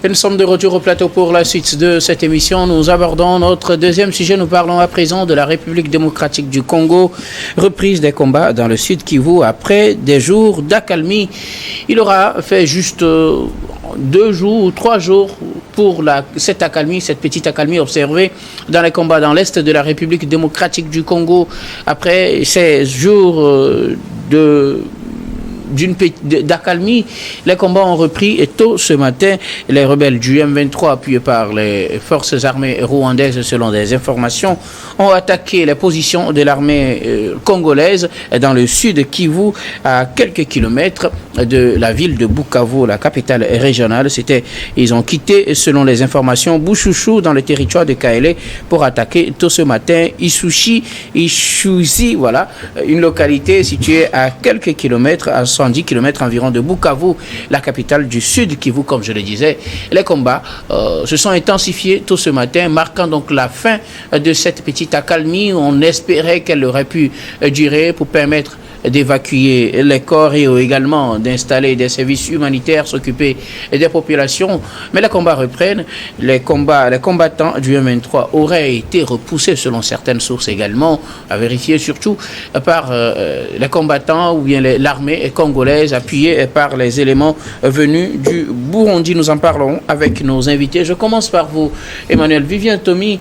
Et nous sommes de retour au plateau pour la suite de cette émission. Nous abordons notre deuxième sujet. Nous parlons à présent de la République démocratique du Congo. Reprise des combats dans le sud Kivu après des jours d'accalmie. Il aura fait juste 2 jours ou 3 jours pour cette petite accalmie observée dans les combats dans l'est de la République démocratique du Congo. Après ces jours d'accalmie, les combats ont repris et tôt ce matin, les rebelles du M23 appuyés par les forces armées rwandaises selon des informations ont attaqué les positions de l'armée congolaise dans le sud Kivu à quelques kilomètres de la ville de Bukavu, la capitale régionale. Ils ont quitté selon les informations Bushushu dans le territoire de Kaélé pour attaquer tôt ce matin Ishuzi, voilà, une localité située à quelques kilomètres, à 110 km environ de Bukavu, la capitale du sud Kivu, comme je le disais. Les combats se sont intensifiés tôt ce matin, marquant donc la fin de cette petite accalmie. On espérait qu'elle aurait pu durer pour permettre d'évacuer les corps et également d'installer des services humanitaires, s'occuper des populations. Mais les combats reprennent. Les combattants du M23 auraient été repoussés selon certaines sources également, à vérifier surtout par les combattants ou bien l'armée congolaise appuyée par les éléments venus du Burundi. Nous en parlons avec nos invités. Je commence par vous, Emmanuel Vivien Tomi.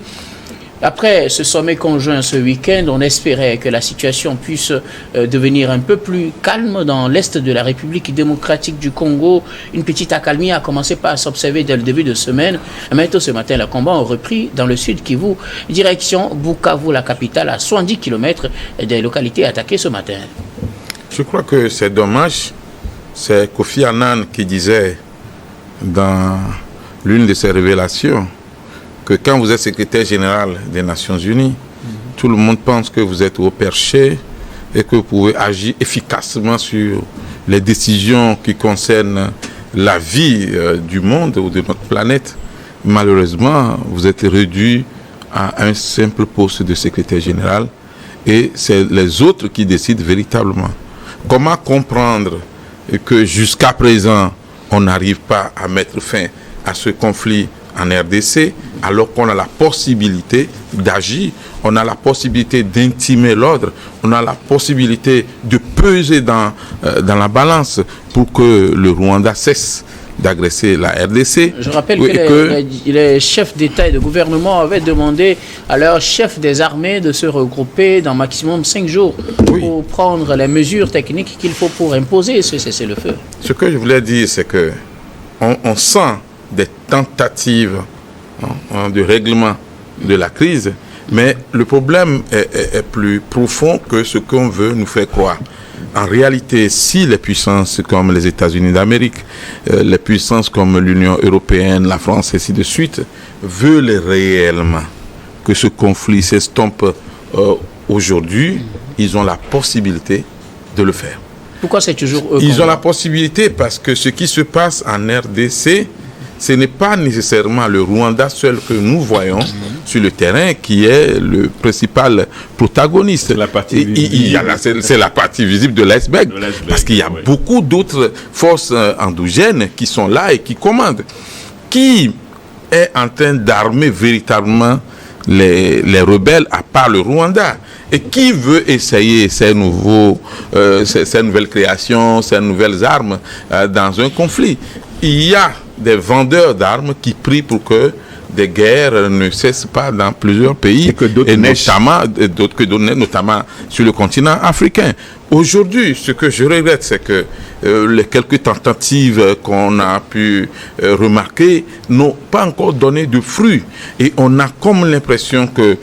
Après ce sommet conjoint ce week-end, on espérait que la situation puisse devenir un peu plus calme dans l'est de la République démocratique du Congo. Une petite accalmie a commencé par s'observer dès le début de semaine. Mais tôt ce matin, les combats ont repris dans le sud Kivu, direction Bukavu, la capitale, à 70 km des localités attaquées ce matin. Je crois que c'est dommage. C'est Kofi Annan qui disait dans l'une de ses révélations que quand vous êtes secrétaire général des Nations Unies, tout le monde pense que vous êtes au perché et que vous pouvez agir efficacement sur les décisions qui concernent la vie du monde ou de notre planète. Malheureusement, vous êtes réduit à un simple poste de secrétaire général et c'est les autres qui décident véritablement. Comment comprendre que jusqu'à présent, on n'arrive pas à mettre fin à ce conflit en RDC, alors qu'on a la possibilité d'agir, on a la possibilité d'intimer l'ordre, on a la possibilité de peser dans la balance pour que le Rwanda cesse d'agresser la RDC. Je rappelle que les chefs d'État et de gouvernement avaient demandé à leurs chefs des armées de se regrouper dans maximum 5 jours pour prendre les mesures techniques qu'il faut pour imposer ce cessez-le-feu. Ce que je voulais dire, c'est que on sent des tentatives de règlement de la crise, mais le problème est plus profond que ce qu'on veut nous faire croire. En réalité, si les puissances comme les États-Unis d'Amérique, les puissances comme l'Union européenne, la France, et ainsi de suite, veulent réellement que ce conflit s'estompe aujourd'hui, ils ont la possibilité de le faire. Pourquoi c'est toujours eux? Ils ont la possibilité parce que ce qui se passe en RDC, ce n'est pas nécessairement le Rwanda seul que nous voyons sur le terrain qui est le principal protagoniste. C'est la partie visible. C'est la partie visible de l'iceberg. Parce qu'il y a beaucoup d'autres forces endogènes qui sont là et qui commandent. Qui est en train d'armer véritablement les rebelles à part le Rwanda? Et qui veut essayer ces nouvelles créations, ces nouvelles armes dans un conflit? Il y a des vendeurs d'armes qui prient pour que des guerres ne cessent pas dans plusieurs pays, notamment sur le continent africain. Aujourd'hui, ce que je regrette, c'est que les quelques tentatives qu'on a pu remarquer n'ont pas encore donné de fruits. Et on a comme l'impression que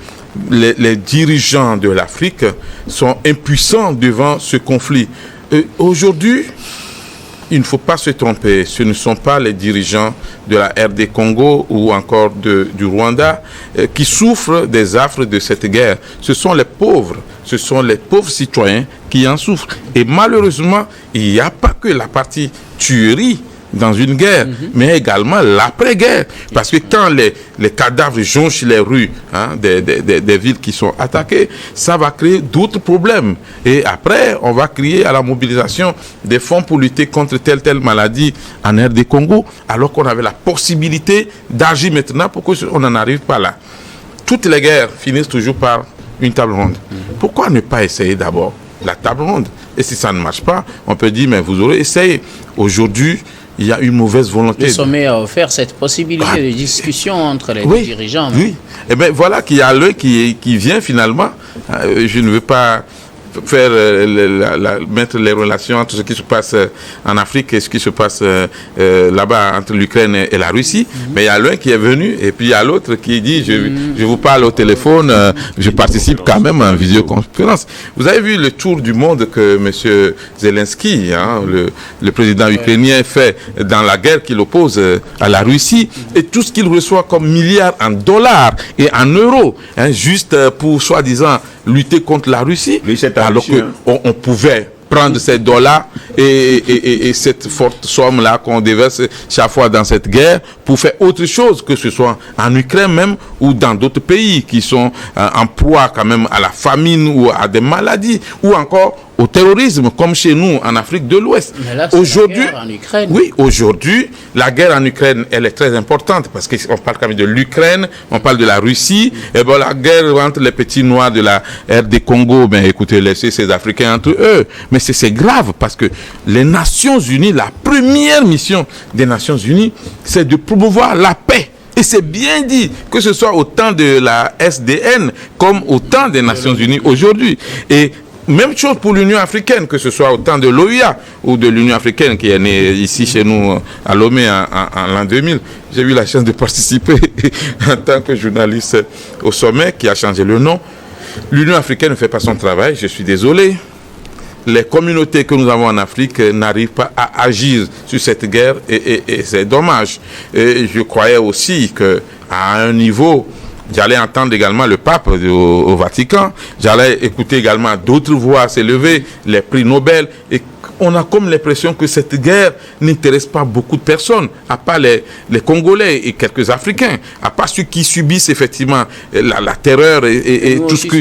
les dirigeants de l'Afrique sont impuissants devant ce conflit. Aujourd'hui, il ne faut pas se tromper, ce ne sont pas les dirigeants de la RD Congo ou encore du Rwanda qui souffrent des affres de cette guerre. Ce sont les pauvres citoyens qui en souffrent. Et malheureusement, il n'y a pas que la partie tuerie dans une guerre, mais également l'après-guerre. Parce que quand les cadavres jonchent les rues des villes qui sont attaquées, ça va créer d'autres problèmes. Et après, on va crier à la mobilisation des fonds pour lutter contre telle maladie en RD Congo, alors qu'on avait la possibilité d'agir maintenant pour qu'on n'en arrive pas là. Toutes les guerres finissent toujours par une table ronde. Pourquoi ne pas essayer d'abord la table ronde? Et si ça ne marche pas, on peut dire, mais vous aurez essayé. Aujourd'hui, il y a une mauvaise volonté. Le sommet a offert cette possibilité de discussion entre les deux dirigeants. Oui, et bien voilà qu'il y a l'un qui vient finalement. Je ne veux pas faire mettre les relations entre ce qui se passe en Afrique et ce qui se passe là-bas entre l'Ukraine et la Russie, mais il y a l'un qui est venu et puis il y a l'autre qui dit je vous parle au téléphone, je participe quand même à une visioconférence. Vous avez vu le tour du monde que M. Zelensky, le président ukrainien, fait dans la guerre qu'il oppose à la Russie, et tout ce qu'il reçoit comme milliards en dollars et en euros, juste pour soi-disant lutter contre la Russie, alors qu'on pouvait prendre ces dollars et cette forte somme-là qu'on déverse chaque fois dans cette guerre pour faire autre chose, que ce soit en Ukraine même ou dans d'autres pays qui sont en proie quand même à la famine ou à des maladies ou encore au terrorisme, comme chez nous en Afrique de l'Ouest. Aujourd'hui, aujourd'hui, la guerre en Ukraine, elle est très importante parce qu'on parle quand même de l'Ukraine, on parle de la Russie, et bon, la guerre entre les petits noirs de la RD Congo, ben écoutez, laissez ces Africains entre eux. Mais c'est grave parce que les Nations Unies, la première mission des Nations Unies, c'est de promouvoir la paix. Et c'est bien dit, que ce soit au temps de la SDN comme au temps des Nations Unies aujourd'hui. Et même chose pour l'Union africaine, que ce soit au temps de l'OUA ou de l'Union africaine qui est née ici chez nous à Lomé en l'an 2000. J'ai eu la chance de participer en tant que journaliste au sommet qui a changé le nom. L'Union africaine ne fait pas son travail, je suis désolé. Les communautés que nous avons en Afrique n'arrivent pas à agir sur cette guerre et c'est dommage. Et je croyais aussi qu'à un niveau, j'allais entendre également le pape au Vatican, j'allais écouter également d'autres voix s'élever, les prix Nobel, et on a comme l'impression que cette guerre n'intéresse pas beaucoup de personnes, à part les Congolais et quelques Africains, à part ceux qui subissent effectivement la terreur et tout ce que...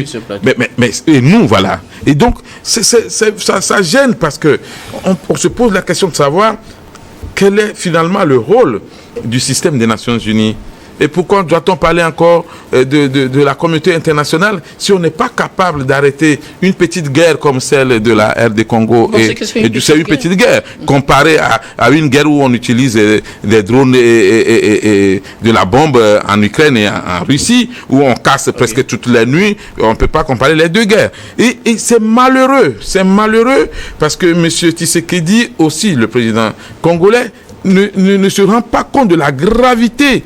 Mais et nous, voilà. Et donc, ça gêne parce que on se pose la question de savoir quel est finalement le rôle du système des Nations Unies. Et pourquoi doit-on parler encore de la communauté internationale si on n'est pas capable d'arrêter une petite guerre comme celle de la RD Congo? C'est une petite guerre comparée à une guerre où on utilise des drones et de la bombe en Ukraine et en Russie, où on casse presque toutes les nuits. On ne peut pas comparer les deux guerres. Et c'est malheureux parce que M. Tshisekedi aussi, le président congolais, ne se rend pas compte de la gravité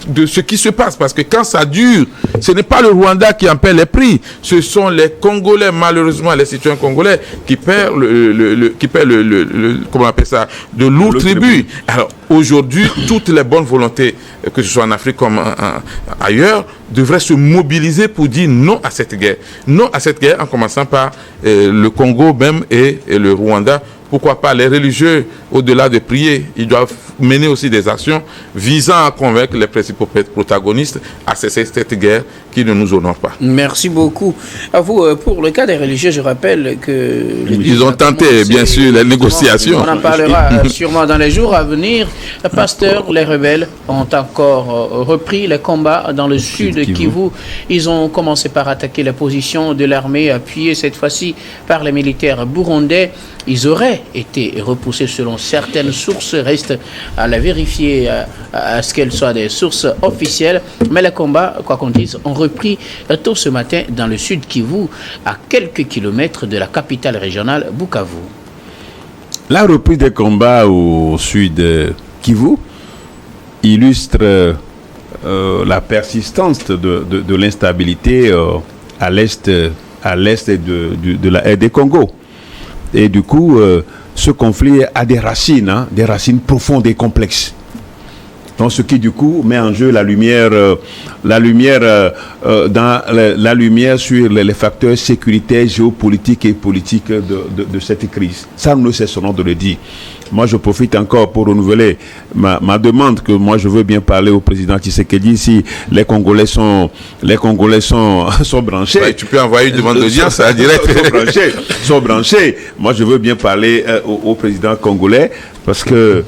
de ce qui se passe. Parce que quand ça dure, ce n'est pas le Rwanda qui en paie les prix. Ce sont les Congolais, malheureusement, les citoyens congolais qui paient comment on appelle ça, de lourds tributs. Alors aujourd'hui, toutes les bonnes volontés, que ce soit en Afrique comme ailleurs, devraient se mobiliser pour dire non à cette guerre. Non à cette guerre, en commençant par le Congo même et le Rwanda. Pourquoi pas les religieux, au-delà de prier, ils doivent mener aussi des actions visant à convaincre les principaux protagonistes à cesser cette guerre qui ne nous honore pas. Merci beaucoup. À vous, pour le cas des religieux, je rappelle que... Ils ont tenté, bien sûr, les négociations. On en parlera sûrement dans les jours à venir. Le pasteur, les rebelles ont encore repris les combats dans le sud Kivu. Ils ont commencé par attaquer la position de l'armée, appuyée cette fois-ci par les militaires burundais. Ils auraient été repoussés selon certaines sources, reste à la vérifier à ce qu'elles soient des sources officielles. Mais les combats, quoi qu'on dise, ont repris tôt ce matin dans le sud Kivu, à quelques kilomètres de la capitale régionale Bukavu. La reprise des combats au sud Kivu illustre la persistance de l'instabilité à l'est de la RD Congo. Et du coup, ce conflit a des racines profondes et complexes. Donc, ce qui du coup met en jeu la lumière sur les facteurs sécuritaires, géopolitiques et politiques de cette crise. Ça, nous ne cessons de le dire. moi je profite encore pour renouveler ma demande que moi je veux bien parler au président Tshisekedi si les Congolais sont branchés. Ouais, tu peux envoyer une demande d'audience à direct. sont branchés. Moi je veux bien parler au président congolais parce que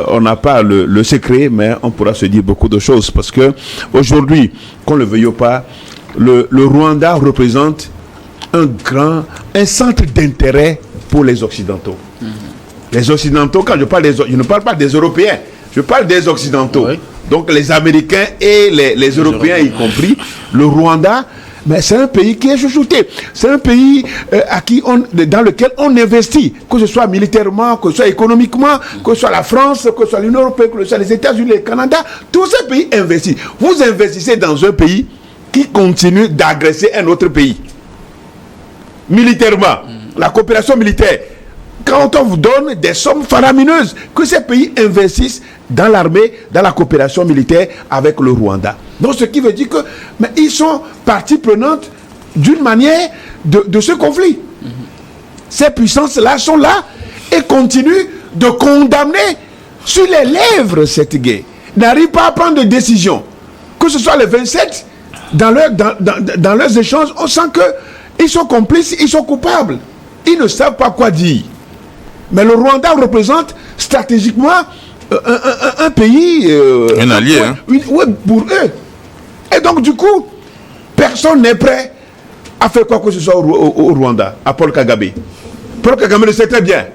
on n'a pas le secret, mais on pourra se dire beaucoup de choses parce que aujourd'hui, qu'on le veuille ou pas, le Rwanda représente un centre d'intérêt pour les Occidentaux. Les Occidentaux, quand je ne parle pas des Européens, je parle des Occidentaux. Oui. Donc les Américains et les Européens y compris. Le Rwanda, mais c'est un pays qui est chouchouté. C'est un pays dans lequel on investit, que ce soit militairement, que ce soit économiquement, que ce soit la France, que ce soit l'Union européenne, que ce soit les États-Unis, le Canada. Tous ces pays investissent. Vous investissez dans un pays qui continue d'agresser un autre pays. Militairement, la coopération militaire. Quand on vous donne des sommes faramineuses, que ces pays investissent dans l'armée, dans la coopération militaire avec le Rwanda. Donc ce qui veut dire que ils sont partie prenante d'une manière de ce conflit. Ces puissances-là sont là et continuent de condamner sur les lèvres cette guerre. N'arrivent pas à prendre de décision. Que ce soit les 27, dans leurs échanges, on sent qu'ils sont complices, ils sont coupables. Ils ne savent pas quoi dire. Mais le Rwanda représente stratégiquement un pays... un allié. Oui, pour eux. Et donc, du coup, personne n'est prêt à faire quoi que ce soit au Rwanda, à Paul Kagame. Paul Kagame le sait très bien.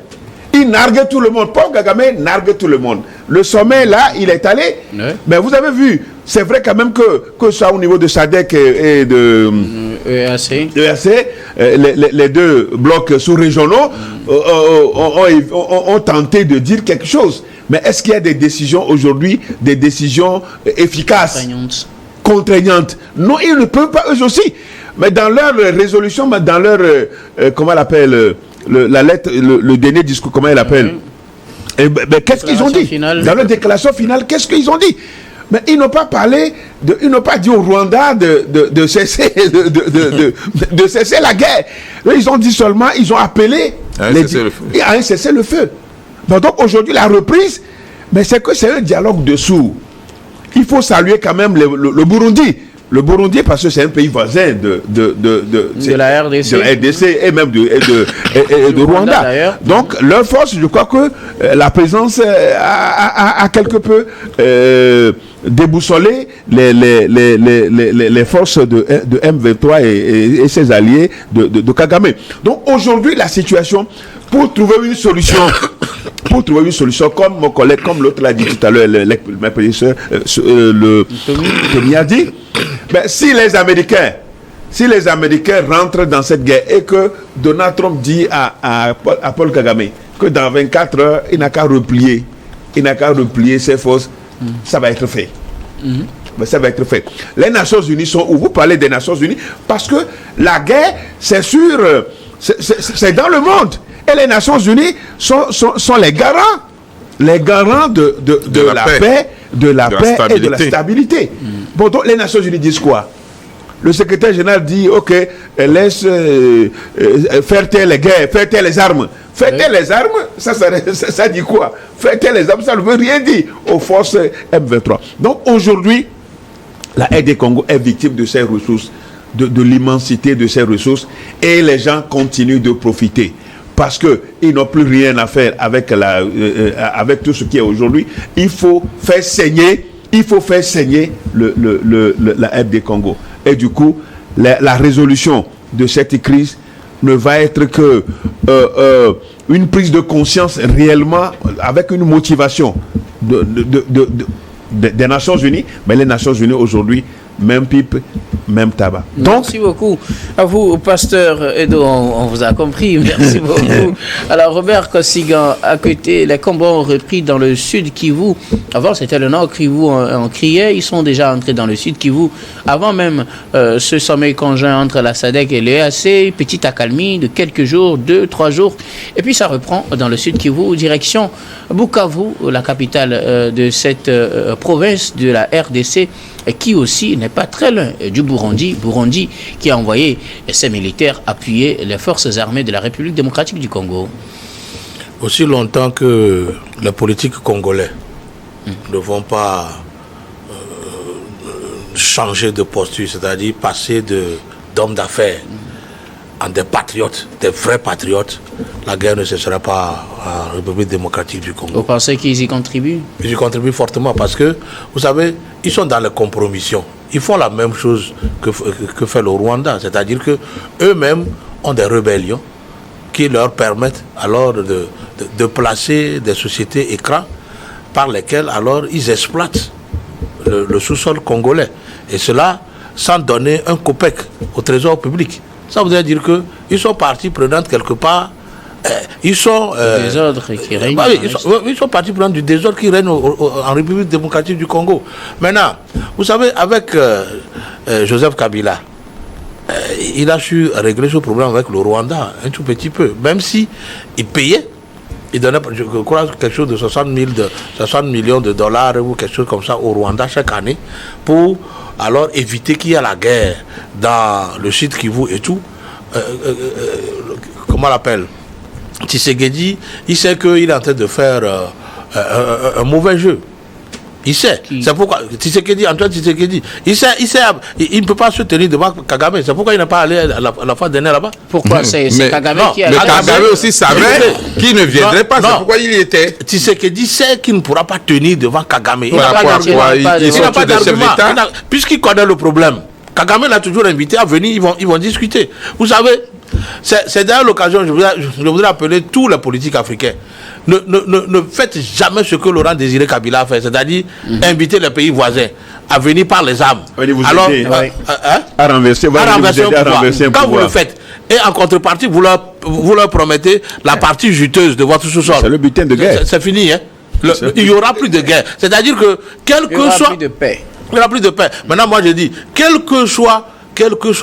Il nargue tout le monde. Paul Kagame nargue tout le monde. Le sommet, là, il est allé. Ouais. Mais vous avez vu, c'est vrai quand même que ça au niveau de SADC et de EAC, les deux blocs sous-régionaux ont tenté de dire quelque chose. Mais est-ce qu'il y a des décisions aujourd'hui, des décisions efficaces, contraignantes? Non, ils ne peuvent pas, eux aussi. Mais dans leur résolution, dans leur, comment on l'appelle, la lettre, le dernier discours, comment il l'appelle? Qu'est-ce qu'ils ont dit finale. Dans leur déclaration finale, qu'est-ce qu'ils ont dit? Mais ils n'ont pas parlé, ils n'ont pas dit au Rwanda de cesser, de cesser la guerre. Ils ont dit seulement, ils ont appelé à un cessez-le-feu. Donc aujourd'hui, la reprise, mais c'est que c'est un dialogue de sourds. Il faut saluer quand même le Burundi. Le Burundi, parce que c'est un pays voisin de la RDC. De la RDC et même de Rwanda. Donc, leur force, je crois que la présence a quelque peu déboussolé les forces de M23 et ses alliés de Kagame. Donc, aujourd'hui, la situation, pour trouver une solution, comme mon collègue, comme l'autre l'a dit tout à l'heure, ma prédécesseur, Tommy a dit, si les Américains rentrent dans cette guerre et que Donald Trump dit à Paul Kagame que dans 24 heures, il n'a qu'à replier ses forces, ça va être fait. Mais ça va être fait. Les Nations Unies sont où? Vous parlez des Nations Unies parce que la guerre, c'est sûr, c'est dans le monde. Et les Nations Unies sont les garants de la paix, de la paix et de la stabilité. Bon, donc les Nations Unies disent quoi? Le secrétaire général dit, ok, laisse faire taire les guerres, faire taire les armes. Faire taire les armes, ça dit quoi? Faire taire les armes, ça ne veut rien dire aux forces M23. Donc aujourd'hui, la RD Congo est victime de ses ressources, de l'immensité de ses ressources, et les gens continuent de profiter. Parce qu'ils n'ont plus rien à faire avec tout ce qui est aujourd'hui. Il faut faire saigner la RD Congo. Et du coup, la résolution de cette crise ne va être que une prise de conscience réellement avec une motivation des Nations Unies. Mais les Nations Unies aujourd'hui, même pipe, même tabac. Donc, merci beaucoup à vous, pasteur Edo, on vous a compris, merci beaucoup. Alors, Robert Kossigan, à côté, les combats ont repris dans le sud Kivu. Avant, c'était le nord Kivu, on criait, ils sont déjà entrés dans le sud Kivu. Avant même ce sommet conjoint entre la SADC et l'EAC, petite accalmie de quelques jours, 2-3 jours, et puis ça reprend dans le sud Kivu, direction Bukavu, la capitale de cette province de la RDC, qui aussi n'est pas très loin du Burundi qui a envoyé ses militaires appuyer les forces armées de la République démocratique du Congo. Aussi longtemps que les politiques congolais ne vont pas changer de posture, c'est-à-dire passer d'hommes d'affaires en des patriotes, des vrais patriotes, la guerre ne cessera pas en République démocratique du Congo. Vous pensez qu'ils y contribuent? Ils y contribuent fortement parce que, vous savez, ils sont dans la compromission. Ils font la même chose que fait le Rwanda, c'est-à-dire qu'eux-mêmes ont des rébellions qui leur permettent alors de placer des sociétés écrans par lesquelles alors ils exploitent le sous-sol congolais. Et cela sans donner un copec au trésor public. Ça voudrait dire qu'ils sont partie prenante quelque part. Ils sont... désordre qui règne. Ils sont partie prenante du désordre qui règne en République démocratique du Congo. Maintenant, vous savez, avec Joseph Kabila, il a su régler ce problème avec le Rwanda un tout petit peu. Même si il payait, il donnait, je crois, quelque chose de 60 millions de dollars ou quelque chose comme ça au Rwanda chaque année pour alors éviter qu'il y ait la guerre dans le sud Kivu et tout. Comment on l'appelle? Tshisekedi, il sait qu'il est en train de faire un mauvais jeu. Il sait. C'est pourquoi Antoine Tshisekedi, il sait, il ne peut pas se tenir devant Kagame. C'est pourquoi il n'est pas allé à la fois dernière là-bas. Pourquoi? C'est Kagame qui a... Mais Kagame aussi savait qu'il ne viendrait pas. C'est pourquoi il y était. Tshisekedi sait qu'il ne pourra pas tenir devant Kagame. Il n'a pas d'argument. Puisqu'il connaît le problème. Kagame l'a toujours invité à venir, ils vont discuter. Vous savez, c'est d'ailleurs l'occasion, je voudrais appeler tous les politiques africains. Ne faites jamais ce que Laurent Désiré Kabila a fait, c'est-à-dire inviter les pays voisins à venir par les armes. Alors, à renverser un pouvoir. Quand vous le faites, et en contrepartie, vous leur promettez la partie juteuse de votre sous-sol. C'est le butin de guerre. C'est fini, hein. Il n'y aura plus de guerre. C'est-à-dire que, quel que soit... Il n'y aura plus de paix. Il n'y aura plus de paix. Maintenant, moi, je dis, quel que soit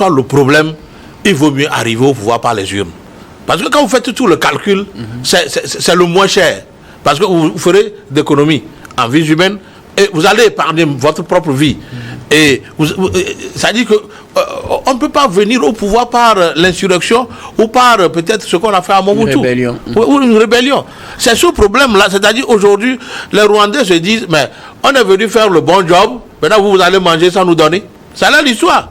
le problème, il vaut mieux arriver au pouvoir par les urnes. Parce que quand vous faites tout le calcul, c'est le moins cher. Parce que vous ferez d'économies en vie humaine et vous allez épargner votre propre vie. Et ça dit que on ne peut pas venir au pouvoir par l'insurrection ou par peut-être ce qu'on a fait à Mobutu. Ou une rébellion. C'est ce problème-là. C'est-à-dire aujourd'hui, les Rwandais se disent, mais on est venu faire le bon job, maintenant vous allez manger sans nous donner. C'est là l'histoire.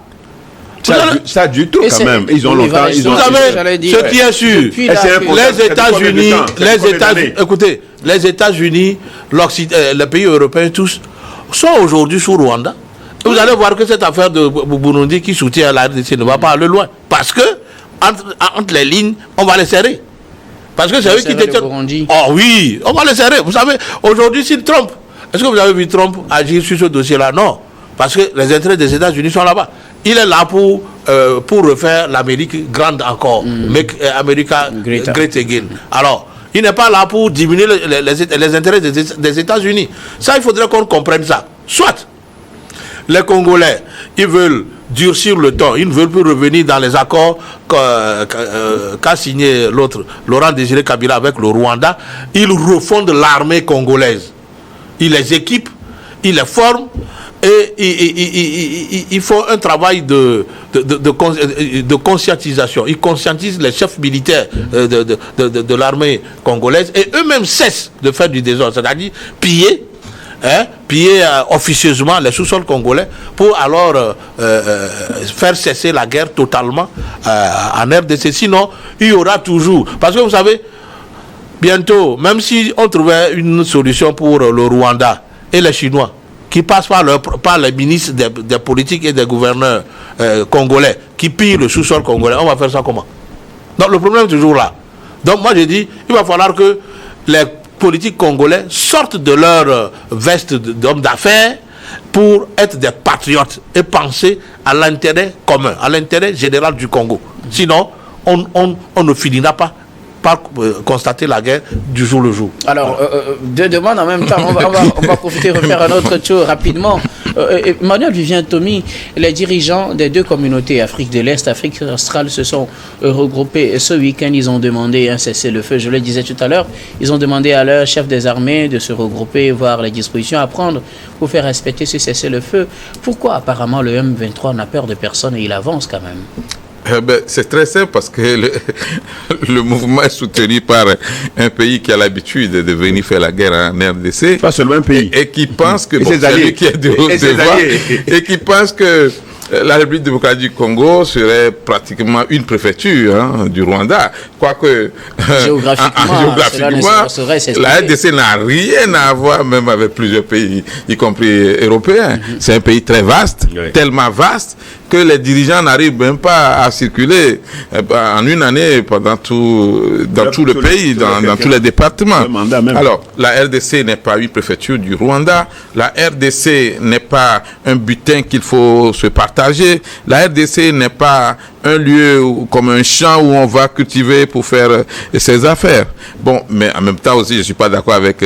Ça du tout quand même. Ils ont longtemps. Vous savez, ce qui est sûr, les États-Unis, les pays européens, tous, sont aujourd'hui sous Rwanda. Et vous allez voir que cette affaire de Burundi qui soutient la RDC ne va pas aller loin. Parce que, entre les lignes, on va les serrer. Parce que c'est eux qui détiennent. Oh oui, on va les serrer. Vous savez, aujourd'hui, si Trump, est-ce que vous avez vu Trump agir sur ce dossier-là? Non. Parce que les intérêts des États-Unis sont là-bas. Il est là pour refaire l'Amérique grande encore. Make America great again. Alors, il n'est pas là pour diminuer les intérêts des États-Unis. Ça, il faudrait qu'on comprenne ça. Soit, les Congolais, ils veulent durcir le temps. Ils ne veulent plus revenir dans les accords qu'a signé l'autre, Laurent Désiré Kabila avec le Rwanda. Ils refondent l'armée congolaise. Ils les équipent, ils les forment. Et ils font un travail de conscientisation. Ils conscientisent les chefs militaires de l'armée congolaise et eux-mêmes cessent de faire du désordre, c'est-à-dire piller officieusement les sous-sols congolais pour alors faire cesser la guerre totalement en RDC. Sinon, il y aura toujours... Parce que vous savez, bientôt, même si on trouvait une solution pour le Rwanda et les Chinois, qui passent par les ministres des politiques et des gouverneurs congolais, qui pillent le sous-sol congolais, on va faire ça comment? Donc le problème est toujours là. Donc moi je dis, il va falloir que les politiques congolais sortent de leur veste d'hommes d'affaires pour être des patriotes et penser à l'intérêt commun, à l'intérêt général du Congo. Sinon, on ne finira pas par constater la guerre du jour le jour. Alors, deux demandes en même temps. On va profiter de refaire un autre tour rapidement. Emmanuel Vivien Tomi, les dirigeants des deux communautés, Afrique de l'Est, Afrique australe, se sont regroupés ce week-end. Ils ont demandé un cessez-le-feu. Je le disais tout à l'heure, ils ont demandé à leur chef des armées de se regrouper, voir les dispositions à prendre pour faire respecter ce cessez-le-feu. Pourquoi apparemment le M23 n'a peur de personne et il avance quand même? C'est très simple parce que le mouvement est soutenu par un pays qui a l'habitude de venir faire la guerre en RDC. Pas seulement un pays. Et qui pense que c'est lui qui est devant et qui pense que la République démocratique du Congo serait pratiquement une préfecture du Rwanda. Quoique, géographiquement la RDC n'a rien à voir même avec plusieurs pays, y compris européens. C'est un pays très vaste, tellement vaste, que les dirigeants n'arrivent même pas à circuler en une année dans tout le pays, dans tous les départements. Alors, la RDC n'est pas une préfecture du Rwanda. La RDC n'est pas un butin qu'il faut se partager. La RDC n'est pas un lieu comme un champ où on va cultiver pour faire ses affaires. Bon, mais en même temps aussi, je ne suis pas d'accord avec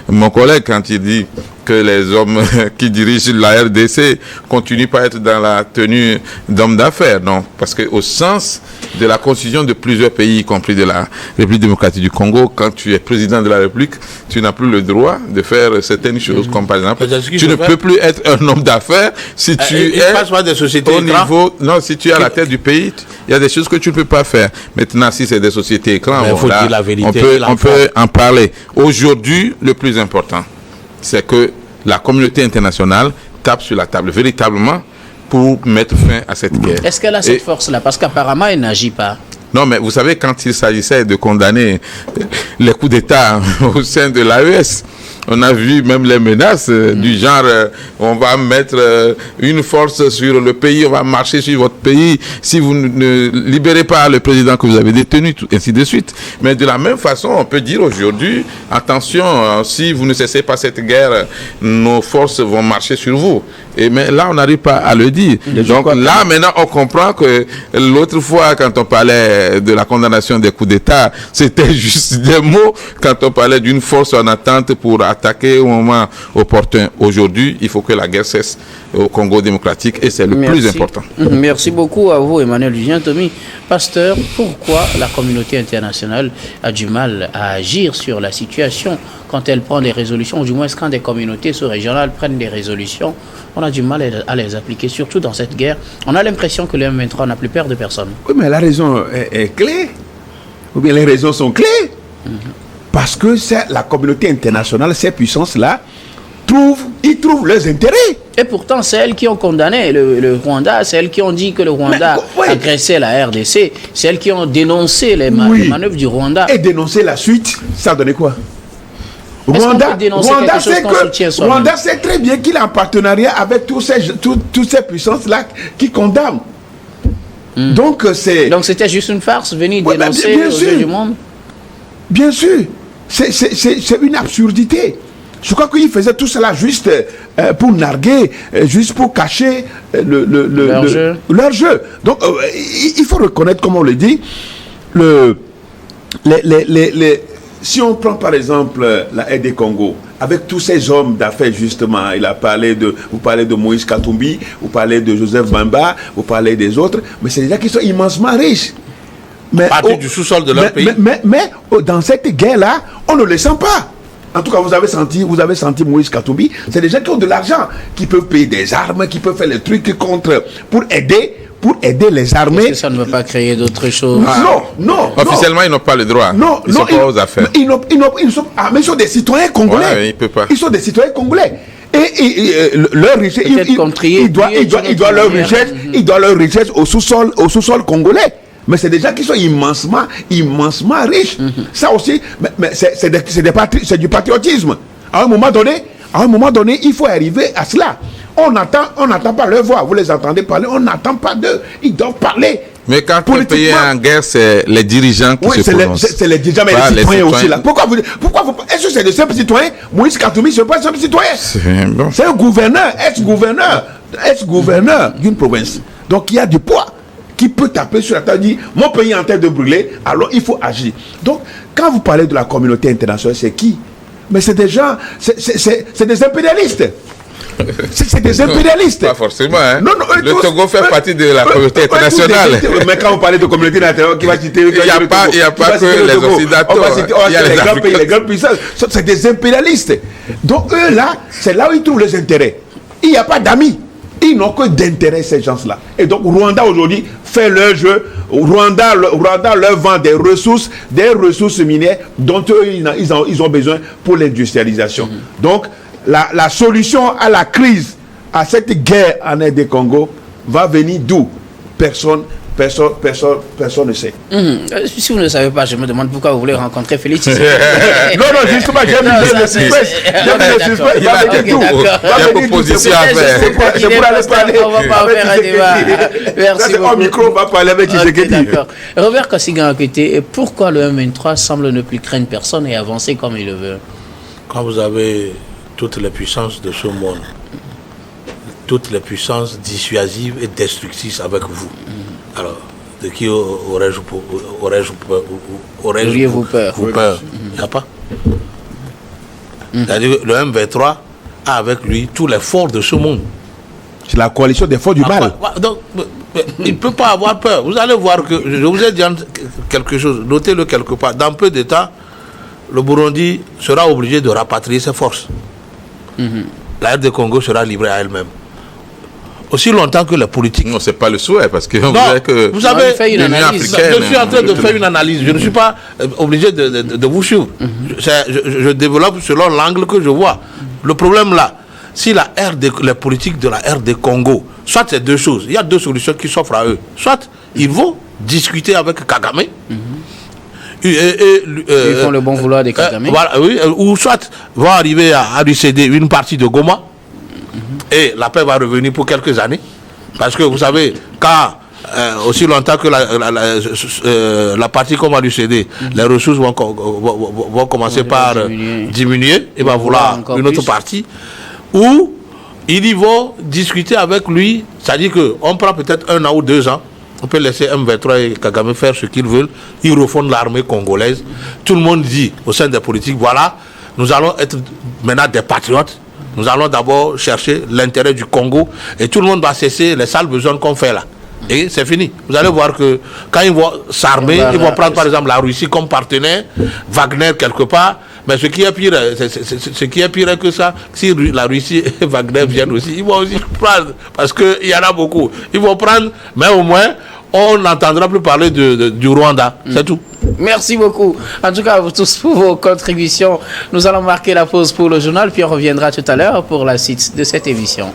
mon collègue quand il dit que les hommes qui dirigent la RDC continuent pas à être dans la tenue d'hommes d'affaires. Non, parce que au sens de la constitution de plusieurs pays, y compris de la République démocratique du Congo, quand tu es président de la République, tu n'as plus le droit de faire certaines choses, comme par exemple, tu ne peux plus être un homme d'affaires si tu es des sociétés au niveau... Non, si tu es à la tête du pays, il y a des choses que tu ne peux pas faire. Maintenant, si c'est des sociétés écrans, bon, là, dire la vérité, on peut en parler. Aujourd'hui, le plus important, c'est que la communauté internationale tape sur la table véritablement pour mettre fin à cette guerre. Est-ce qu'elle a cette force-là? Parce qu'apparemment, elle n'agit pas. Non, mais vous savez, quand il s'agissait de condamner les coups d'État au sein de l'AES, on a vu même les menaces du genre on va mettre une force sur le pays, on va marcher sur votre pays si vous ne libérez pas le président que vous avez détenu, ainsi de suite. Mais de la même façon, on peut dire aujourd'hui, attention, si vous ne cessez pas cette guerre, nos forces vont marcher sur vous. Mais là, on n'arrive pas à le dire. Donc là, maintenant, on comprend que l'autre fois, quand on parlait de la condamnation des coups d'État, c'était juste des mots quand on parlait d'une force en attente pour attaquer au moment opportun. Aujourd'hui, il faut que la guerre cesse au Congo démocratique et c'est le plus important. Merci beaucoup à vous, Emmanuel Julien Tomi. Pasteur, pourquoi la communauté internationale a du mal à agir sur la situation quand elle prend des résolutions, ou du moins quand des communautés sous-régionales prennent des résolutions? On a du mal à les appliquer, surtout dans cette guerre. On a l'impression que le M23 n'a plus peur de personne. Oui, mais la raison est clé. Ou bien les raisons sont clés. Parce que la communauté internationale, ces puissances-là, ils trouvent leurs intérêts. Et pourtant, c'est elles qui ont condamné le Rwanda, c'est elles qui ont dit que le Rwanda agressait la RDC, c'est elles qui ont dénoncé les manœuvres du Rwanda. Et dénoncer la suite, ça a donné quoi? Rwanda sait très bien qu'il est en partenariat avec toutes ces puissances-là qui condamnent. Donc c'était juste une farce, venir dénoncer aux yeux du monde? Bien sûr. C'est une absurdité. Je crois qu'il faisait tout cela juste pour narguer, juste pour cacher leur jeu. Donc, il faut reconnaître, comme on le dit, si on prend par exemple la RD Congo, avec tous ces hommes d'affaires justement, vous parlez de Moïse Katumbi, vous parlez de Joseph Bamba, vous parlez des autres, mais c'est des gens qui sont immensément riches. Mais partie du sous-sol de leur pays. Mais dans cette guerre-là, on ne les sent pas. En tout cas, vous avez senti Moïse Katumbi, c'est des gens qui ont de l'argent, qui peuvent payer des armes, qui peuvent faire les trucs pour aider les armées. Est-ce que ça ne veut pas créer d'autres choses? Non. Officiellement, ils n'ont pas le droit. Ils sont pas aux affaires. Mais ils sont des citoyens congolais. Ouais, ils peuvent pas. Ils sont des citoyens congolais. Et leur richesse, ils doivent leur richesse au sous-sol congolais. Mais c'est des gens qui sont immensement riches. Ça aussi, mais c'est du patriotisme. À un moment donné, il faut arriver à cela. On n'entend pas leur voix. Vous les entendez parler, on n'entend pas d'eux. Ils doivent parler. Mais quand un pays est en guerre, c'est les dirigeants qui se prononcent. C'est les dirigeants, mais les citoyens aussi là. Pourquoi est-ce que c'est des simples citoyens? Moïse Katumbi, ce n'est pas un simple citoyen. C'est un gouverneur, ex-gouverneur d'une province. Donc il y a du poids qui peut taper sur la table et dire mon pays est en train de brûler, alors il faut agir. Donc, quand vous parlez de la communauté internationale, c'est qui? Mais c'est des gens, c'est des impérialistes. C'est des impérialistes. Pas forcément, hein. Non, le Togo fait partie de la communauté internationale. Mais quand vous parlez de communauté internationale, qui va citer il n'y a pas que les Occidentaux. Il y a les grands pays, les grandes puissances. C'est des impérialistes. Donc eux là, c'est là où ils trouvent les intérêts. Il n'y a pas d'amis. Ils n'ont que d'intérêt, ces gens-là. Et donc, Rwanda, aujourd'hui, fait leur jeu. Rwanda leur vend des ressources minières dont eux, ils ont besoin pour l'industrialisation. Donc, la solution à la crise, à cette guerre en RD Congo, va venir d'où? Personne ne sait. Si vous ne savez pas, je me demande pourquoi vous voulez rencontrer Félix. Non, justement, j'aime le suspense. Il va venir tout. Il y a proposition à faire. C'est pour aller parler. On va pas faire un débat. Merci beaucoup. Au micro, on va parler avec Tshisekedi. D'accord. Robert Kassiga-Akété, pourquoi le M23 semble ne plus craindre personne et avancer comme il le veut? Quand vous avez toutes les puissances de ce monde, toutes les puissances dissuasives et destructrices avec vous, alors de qui aurais-je peur? Il n'y a pas. C'est-à-dire que le M23 a avec lui tous les forts de ce monde. C'est la coalition des forts du mal. Donc, il ne peut pas avoir peur. Vous allez voir que, je vous ai dit quelque chose, notez-le quelque part. Dans peu de temps, le Burundi sera obligé de rapatrier ses forces. La RD Congo sera livrée à elle-même. Aussi longtemps que la politique... Non, ce n'est pas le souhait, parce que vous savez, je suis en train de faire une analyse. Je ne suis pas obligé de vous suivre. Je développe selon l'angle que je vois. Le problème là, si la politique de la RD Congo, soit c'est deux choses, il y a deux solutions qui s'offrent à eux. Soit ils vont discuter avec Kagame, ils font le bon vouloir de Kagame. Ou soit vont arriver à lui céder une partie de Goma, et la paix va revenir pour quelques années. Parce que vous savez, quand aussi longtemps que la partie qu'on va lui céder, les ressources vont commencer par diminuer, il va vouloir une autre partie. Ou ils vont discuter avec lui, c'est-à-dire qu'on prend peut-être 1 an ou 2 ans, on peut laisser M23 et Kagame faire ce qu'ils veulent, ils refondent l'armée congolaise. Tout le monde dit au sein des politiques, voilà, nous allons être maintenant des patriotes. Nous allons d'abord chercher l'intérêt du Congo et tout le monde va cesser les sales besoins qu'on fait là. Et c'est fini. Vous allez voir que quand ils vont s'armer, ils vont prendre par exemple la Russie comme partenaire, Wagner quelque part. Mais ce qui est pire, ce qui est pire que ça, si la Russie et Wagner viennent aussi, ils vont aussi prendre, parce qu'il y en a beaucoup. Ils vont prendre, mais au moins, on n'entendra plus parler du Rwanda. C'est tout. Merci beaucoup. En tout cas, à vous tous pour vos contributions. Nous allons marquer la pause pour le journal, puis on reviendra tout à l'heure pour la suite de cette émission.